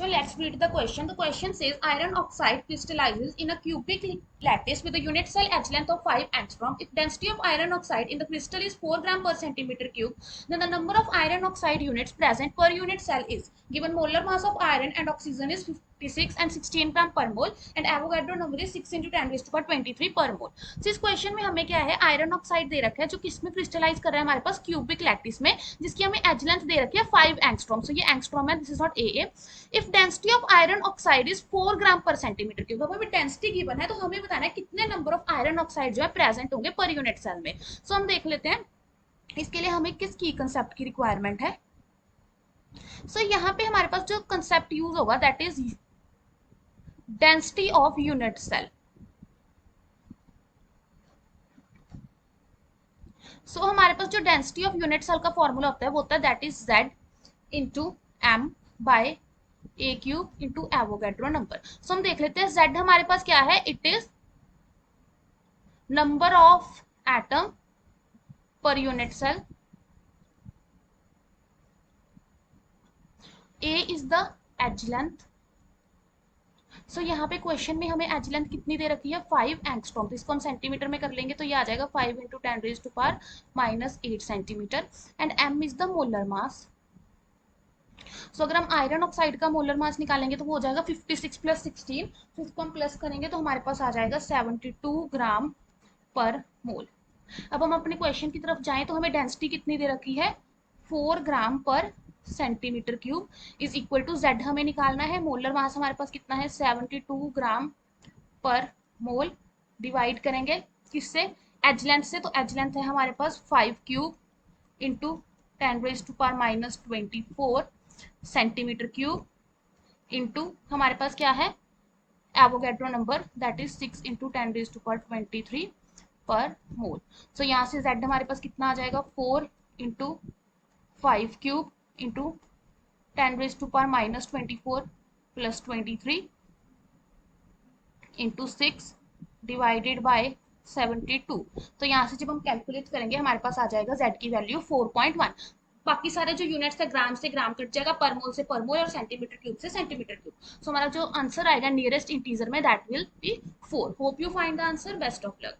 So let's read the question. The question says iron oxide crystallizes in a cubic lattice with a unit cell edge length of 5 angstrom. If density of iron oxide in the crystal is 4 gram per centimeter cube, then the number of iron oxide units present per unit cell is given molar mass of iron and oxygen is 56 and 16 gram per mole and Avogadro number is 6 into 10 raised to power 23 per mole. So इस question में हमें क्या है, iron oxide दे रखा है जो किस में क्रिस्टलाइज कर रहा है हमारे पास क्यूबिक लैटिस में, जिसकी हमें एज लेंथ दे रखी है 5 एंगस्ट्रॉम. सो ये एंगस्ट्रॉम है, this is not a. If density of iron oxide is 4 gram पर सेंटीमीटर क्यूब, हमें डेंसिटी गिवन है तो हमें बताना है कितने नंबर ऑफ आयरन ऑक्साइड जो है प्रेजेंट होंगे पर यूनिट सेल में. सो हम देख लेते हैं इसके लिए हमें किस की कंसेप्ट की रिक्वायरमेंट है. सो यहाँ पे हमारे पास जो कंसेप्ट यूज होगा that is density of unit cell. So हमारे पास जो डेंसिटी ऑफ यूनिट सेल का फॉर्मूला होता है वो होता है that is Z into M by A cube into Avogadro number. So हम देख लेते हैं Z हमारे पास क्या है, it is number of atom per unit cell. A is the edge length. So यहाँ पे क्वेश्चन में हमें एज लेंथ कितनी दे रखी है 5 एंगस्ट्रॉम. तो इसको हम सेंटीमीटर में कर लेंगे तो ये आ जाएगा 5 into 10 raise to power -8 centimetre. And m is the molar mass. So अगर हम आयरन ऑक्साइड का मोलर मास निकालेंगे तो वो हो जाएगा 56 प्लस 16. तो इसको हम प्लस करेंगे तो हमारे पास आ जाएगा 72 ग्राम पर मोल. अब हम अपने क्वेश्चन की तरफ जाएं तो हमें डेंसिटी कितनी दे रखी है 4 ग्राम पर centimetre cube is equal to Z हमें निकालना है. मोलर मास हमारे पास कितना है 72 ग्राम पर मोल. डिवाइड करेंगे किससे, एज लेंथ से. तो एज लेंथ है हमारे पास 5 cube into 10 raise to power -24 centimetre cube into हमारे पास क्या है Avogadro number that is 6 into 10 raise to power 23 पर मोल. सो यहाँ से Z हमारे पास कितना आ जाएगा 4 into 5 cube into 10 raise to power -24 plus 23 into 6 divided by 72. तो यहाँ से जब हम कैलकुलेट करेंगे हमारे पास आ जाएगा Z की वैल्यू 4.1. बाकी सारे जो यूनिट्स है ग्राम से ग्राम कट जाएगा, पर मोल से पर मोल और सेंटीमीटर क्यूब से सेंटीमीटर क्यूब. सो हमारा जो आंसर आएगा नियरेस्ट इंटीजर में that will be 4. Hope you find the answer. Best of luck.